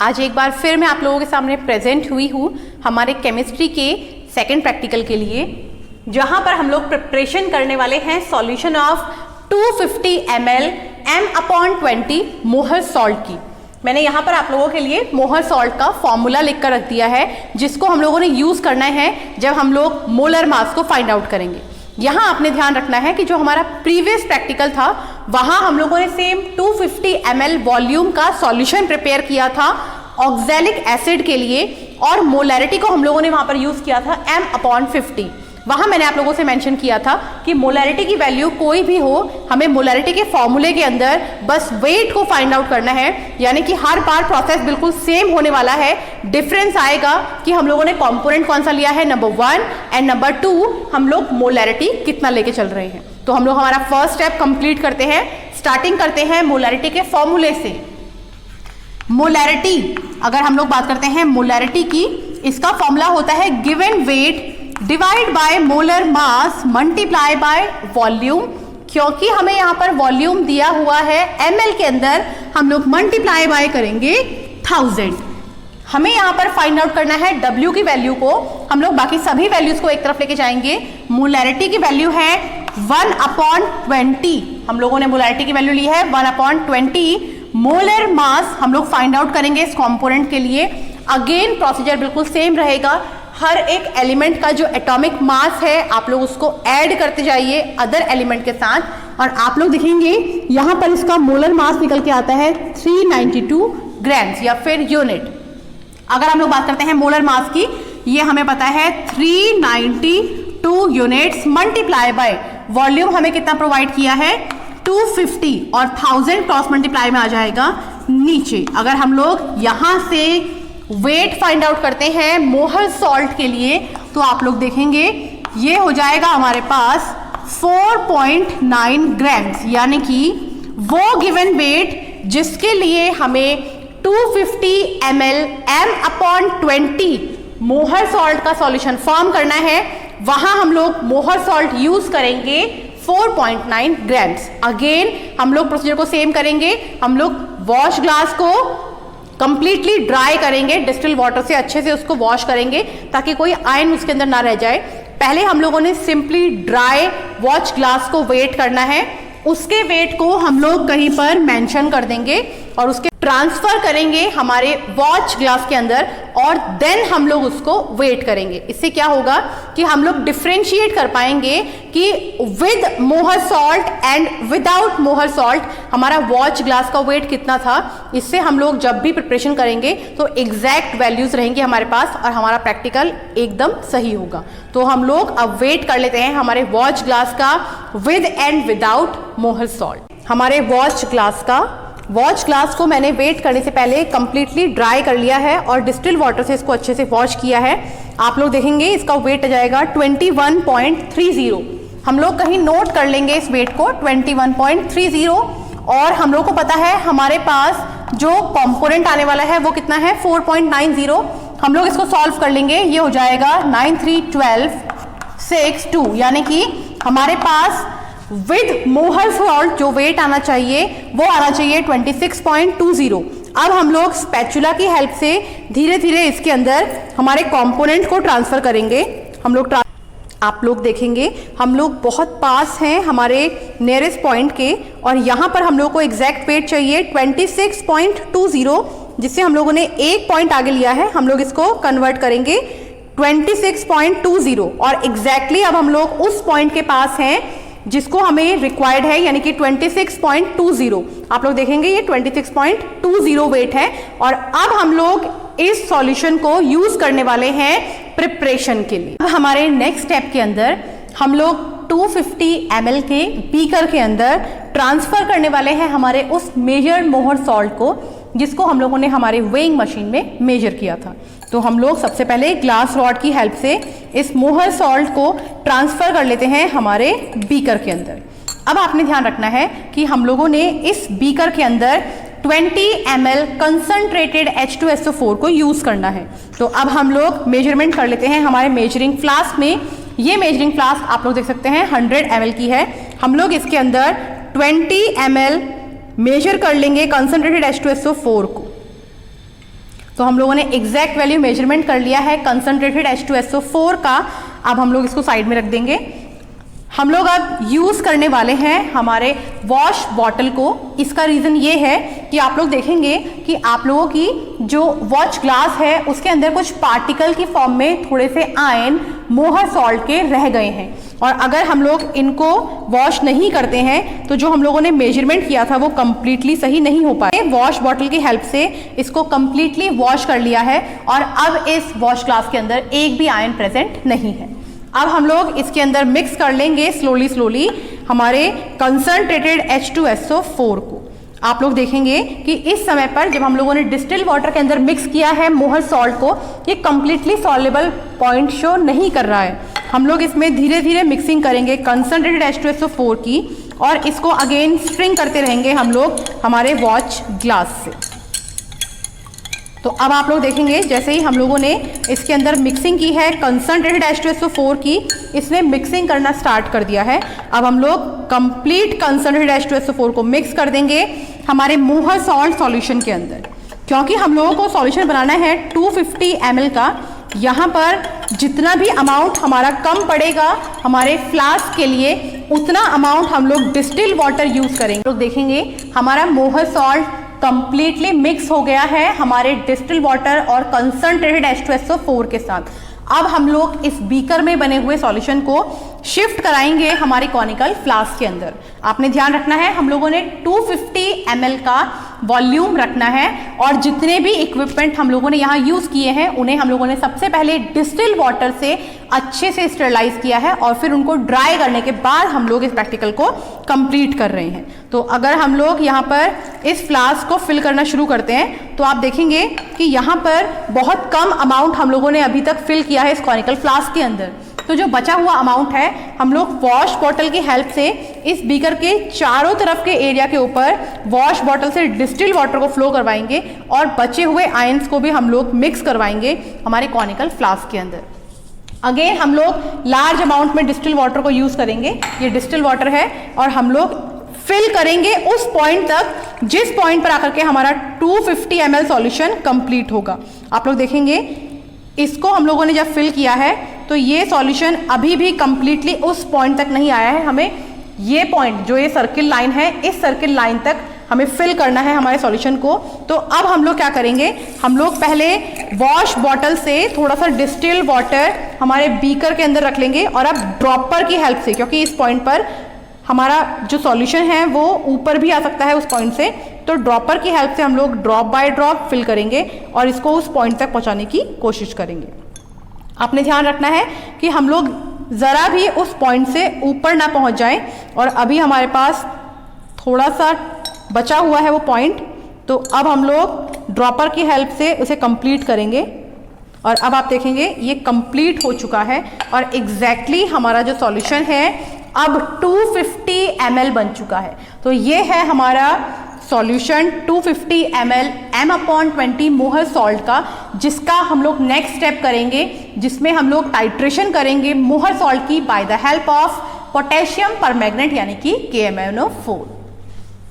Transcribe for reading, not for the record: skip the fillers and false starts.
आज एक बार फिर मैं आप लोगों के सामने प्रेजेंट हुई हूँ हमारे केमिस्ट्री के सेकंड प्रैक्टिकल के लिए, जहाँ पर हम लोग प्रिपरेशन करने वाले हैं सॉल्यूशन ऑफ 250 ml m/20 मोहर सॉल्ट की। मैंने यहाँ पर आप लोगों के लिए मोहर सॉल्ट का फॉर्मूला लिख कर रख दिया है, जिसको हम लोगों ने यूज़ करना है जब हम लोग मोलर मास को फाइंड आउट करेंगे। यहाँ आपने ध्यान रखना है कि जो हमारा प्रीवियस प्रैक्टिकल था वहाँ हम लोगों ने सेम 250 ml वॉल्यूम का सॉल्यूशन प्रिपेयर किया था ऑक्सैलिक एसिड के लिए, और मोलैरिटी को हम लोगों ने वहाँ पर यूज़ किया था m/50। वहाँ मैंने आप लोगों से मेंशन किया था कि मोलैरिटी की वैल्यू कोई भी हो, हमें मोलैरिटी के फॉर्मूले के अंदर बस वेट को फाइंड आउट करना है, यानी कि हर बार प्रोसेस बिल्कुल सेम होने वाला है। डिफरेंस आएगा कि हम लोगों ने कंपोनेंट कौन सा लिया है, नंबर 1, एंड नंबर 2 हम लोग मोलैरिटी कितना लेके चल रहे हैं। तो हम लोग हमारा फर्स्ट स्टेप कंप्लीट करते हैं। स्टार्टिंग करते हैं मोलैरिटी के फॉर्मूले से। मोलैरिटी, अगर हम लोग बात करते हैं मोलैरिटी की, इसका फॉर्मूला होता है given weight divide by molar mass multiply by volume. क्योंकि हमें यहाँ पर वॉल्यूम दिया हुआ है ml के अंदर, हम लोग मल्टीप्लाई बाय करेंगे 1000। हमें यहाँ पर फाइंड आउट करना है W की वैल्यू को। हम लोग बाकी सभी वैल्यूज को एक तरफ लेके जाएंगे। मोलैरिटी की वैल्यू है 1/20। हम लोगों ने मोलैरिटी की वैल्यू ली है 1/20। मोलर मास हम लोग फाइंड आउट करेंगे इस कॉम्पोनेंट के लिए। अगेन प्रोसीजर बिल्कुल सेम रहेगा। हर एक एलिमेंट का जो एटॉमिक मास है आप लोग उसको ऐड करते जाइए अदर एलिमेंट के साथ, और आप लोग देखेंगे यहाँ पर इसका मोलर मास निकल के आता है 392 ग्राम्स या फिर यूनिट। अगर हम लोग बात करते हैं मोलर मास की, ये हमें पता है 392 यूनिट्स मल्टीप्लाई बाय वॉल्यूम हमें कितना प्रोवाइड किया है 250, और 1000 क्रॉस मल्टीप्लाई में आ जाएगा नीचे। अगर हम लोग यहाँ से वेट फाइंड आउट करते हैं मोहर सॉल्ट के लिए, तो आप लोग देखेंगे ये हो जाएगा हमारे पास 4.9 ग्राम्स, यानी कि वो गिवन वेट जिसके लिए हमें 250 ml m/20 मोहर सॉल्ट का सॉल्यूशन फॉर्म करना है, वहां हम लोग मोहर सॉल्ट यूज करेंगे 4.9 ग्राम्स। अगेन हम लोग प्रोसीजर को सेम करेंगे। हम लोग वॉश ग्लास को कंप्लीटली ड्राई करेंगे, डिस्टिल वाटर से अच्छे से उसको वॉश करेंगे ताकि कोई आयन उसके अंदर ना रह जाए। पहले हम लोगों ने सिंपली ड्राई वॉच ग्लास को वेट करना है, उसके वेट को हम लोग कहीं पर मेंशन कर देंगे और उसके ट्रांसफर करेंगे हमारे वॉच ग्लास के अंदर, और देन हम लोग उसको वेट करेंगे। इससे क्या होगा कि हम लोग डिफ्रेंशिएट कर पाएंगे कि विद मोहर सॉल्ट एंड विदाउट मोहर सॉल्ट हमारा वॉच ग्लास का वेट कितना था। इससे हम लोग जब भी प्रिपरेशन करेंगे तो एग्जैक्ट वैल्यूज रहेंगी हमारे पास और हमारा प्रैक्टिकल एकदम सही होगा। तो हम लोग अब वेट कर लेते हैं हमारे वॉच ग्लास का विद एंड विदाउट मोहर सॉल्ट। हमारे वॉच ग्लास को मैंने वेट करने से पहले कंप्लीटली ड्राई कर लिया है और डिस्टिल वाटर से इसको अच्छे से वॉश किया है। आप लोग देखेंगे इसका वेट आ जाएगा 21.30। हम लोग कहीं नोट कर लेंगे इस वेट को 21.30, और हम लोग को पता है हमारे पास जो कंपोनेंट आने वाला है वो कितना है 4.90। हम लोग इसको सॉल्व कर लेंगे, ये हो जाएगा 931262, यानी कि हमारे पास विद मोहर सॉल्ट जो वेट आना चाहिए वो आना चाहिए 26.20। अब हम लोग स्पैचुला की हेल्प से धीरे धीरे इसके अंदर हमारे कंपोनेंट को ट्रांसफर करेंगे। आप लोग देखेंगे हम लोग बहुत पास हैं हमारे नियरेस्ट पॉइंट के, और यहाँ पर हम लोग को एग्जैक्ट वेट चाहिए 26.20, जिससे हम लोगों ने एक पॉइंट आगे लिया है। हम लोग इसको कन्वर्ट करेंगे 26.20, और एग्जैक्टली अब हम लोग उस पॉइंट के पास हैं जिसको हमें रिक्वायर्ड है, यानी कि 26.20। आप लोग देखेंगे ये 26.20 वेट है, और अब हम लोग इस सॉल्यूशन को यूज करने वाले हैं प्रिपरेशन के लिए। अब हमारे नेक्स्ट स्टेप के अंदर हम लोग 250 ml के बीकर के अंदर ट्रांसफर करने वाले हैं हमारे उस मेजर्ड मोहर सॉल्ट को, जिसको हम लोगों ने हमारे वेइंग मशीन में मेजर किया था। तो हम लोग सबसे पहले ग्लास रॉड की हेल्प से इस मोहर सॉल्ट को ट्रांसफर कर लेते हैं हमारे बीकर के अंदर। अब आपने ध्यान रखना है कि हम लोगों ने इस बीकर के अंदर 20 ml कंसंट्रेटेड H2SO4 को यूज करना है। तो अब हम लोग मेजरमेंट कर लेते हैं हमारे मेजरिंग फ्लास्क में। ये मेजरिंग फ्लास्क आप लोग देख सकते हैं 100 ml की है। हम लोग इसके अंदर 20 ml मेजर कर लेंगे कंसंट्रेटेड H2SO4 को। तो हम लोगों ने एग्जैक्ट वैल्यू मेजरमेंट कर लिया है कंसंट्रेटेड H2SO4 का। अब हम लोग इसको साइड में रख देंगे। हम लोग अब यूज़ करने वाले हैं हमारे वॉश बॉटल को। इसका रीज़न ये है कि आप लोग देखेंगे कि आप लोगों की जो वॉच ग्लास है उसके अंदर कुछ पार्टिकल की फॉर्म में थोड़े से आयन मोहर सॉल्ट के रह गए हैं, और अगर हम लोग इनको वॉश नहीं करते हैं तो जो हम लोगों ने मेजरमेंट किया था वो कंप्लीटली सही नहीं हो पाए। वॉश बॉटल की हेल्प से इसको कंप्लीटली वॉश कर लिया है और अब इस वॉश ग्लास के अंदर एक भी आयन प्रेजेंट नहीं है। अब हम लोग इसके अंदर मिक्स कर लेंगे स्लोली हमारे कंसंट्रेटेड H2SO4 को। आप लोग देखेंगे कि इस समय पर जब हम लोगों ने डिस्टिल वाटर के अंदर मिक्स किया है मोहर सॉल्ट को, ये कंप्लीटली सॉल्युबल पॉइंट शो नहीं कर रहा है। हम लोग इसमें धीरे धीरे मिक्सिंग करेंगे कंसंट्रेटेड H2SO4 की, और इसको अगेन स्ट्रिंग करते रहेंगे हम लोग हमारे वॉच ग्लास से। तो अब आप लोग देखेंगे जैसे ही हम लोगों ने इसके अंदर मिक्सिंग की है कंसंट्रेटेड H2SO4 की, इसने मिक्सिंग करना स्टार्ट कर दिया है। अब हम लोग कंप्लीट कंसंट्रेटेड H2SO4 को मिक्स कर देंगे हमारे मोहर सॉल्ट सॉल्यूशन के अंदर। क्योंकि हम लोगों को सॉल्यूशन बनाना है 250 ml का, यहाँ पर जितना भी अमाउंट हमारा कम पड़ेगा हमारे फ्लास्क के लिए उतना अमाउंट हम लोग डिस्टिल वाटर यूज़ करेंगे। लोग देखेंगे हमारा मोहर सॉल्ट कंप्लीटली मिक्स हो गया है हमारे डिस्टिल वाटर और कंसंट्रेटेड H2SO4 के साथ। अब हम लोग इस बीकर में बने हुए सॉल्यूशन को शिफ्ट कराएंगे हमारी कॉनिकल फ्लास्क के अंदर। आपने ध्यान रखना है हम लोगों ने 250 ml का वॉल्यूम रखना है, और जितने भी इक्विपमेंट हम लोगों ने यहाँ यूज़ किए हैं उन्हें हम लोगों ने सबसे पहले डिस्टिल वाटर से अच्छे से स्टरलाइज किया है, और फिर उनको ड्राई करने के बाद हम लोग इस प्रैक्टिकल को कंप्लीट कर रहे हैं। तो अगर हम लोग यहाँ पर इस फ्लास्क को फिल करना शुरू करते हैं तो आप देखेंगे कि यहाँ पर बहुत कम अमाउंट हम लोगों ने अभी तक फिल किया है इस कॉनिकल फ्लास्क के अंदर। तो जो बचा हुआ अमाउंट है हम लोग वॉश बॉटल की हेल्प से इस बीकर के चारों तरफ के एरिया के ऊपर वॉश बॉटल से डिस्टिल वाटर को फ्लो करवाएंगे, और बचे हुए आयंस को भी हम लोग मिक्स करवाएंगे हमारे कॉनिकल फ्लास्क के अंदर। अगेन हम लोग लार्ज अमाउंट में डिस्टिल वाटर को यूज़ करेंगे। ये डिस्टिल वाटर है और हम लोग फिल करेंगे उस पॉइंट तक जिस पॉइंट पर आकर के हमारा 250 ml सॉल्यूशन कंप्लीट होगा। आप लोग देखेंगे इसको हम लोगों ने जब फिल किया है तो ये सॉल्यूशन अभी भी कंप्लीटली उस पॉइंट तक नहीं आया है। हमें ये पॉइंट जो ये सर्किल लाइन है, इस सर्किल लाइन तक हमें फिल करना है हमारे सॉल्यूशन को। तो अब हम लोग क्या करेंगे, हम लोग पहले वॉश बॉटल से थोड़ा सा डिस्टिल वाटर हमारे बीकर के अंदर रख लेंगे, और अब ड्रॉपर की हेल्प से, क्योंकि इस पॉइंट पर हमारा जो सॉल्यूशन है वो ऊपर भी आ सकता है उस पॉइंट से, तो ड्रॉपर की हेल्प से हम लोग ड्रॉप बाय ड्रॉप फिल करेंगे और इसको उस पॉइंट तक पहुंचाने की कोशिश करेंगे। आपने ध्यान रखना है कि हम लोग ज़रा भी उस पॉइंट से ऊपर ना पहुंच जाएं, और अभी हमारे पास थोड़ा सा बचा हुआ है वो पॉइंट। तो अब हम लोग ड्रॉपर की हेल्प से उसे कंप्लीट करेंगे, और अब आप देखेंगे ये कंप्लीट हो चुका है, और एग्जैक्टली हमारा जो सॉल्यूशन है अब 250 ml बन चुका है। तो ये है हमारा सॉल्यूशन 250 ml M/20 मोहर सॉल्ट का, जिसका हम लोग नेक्स्ट स्टेप करेंगे, जिसमें हम लोग टाइट्रेशन करेंगे मोहर सॉल्ट की by the help of potassium permanganate यानी कि KMnO4।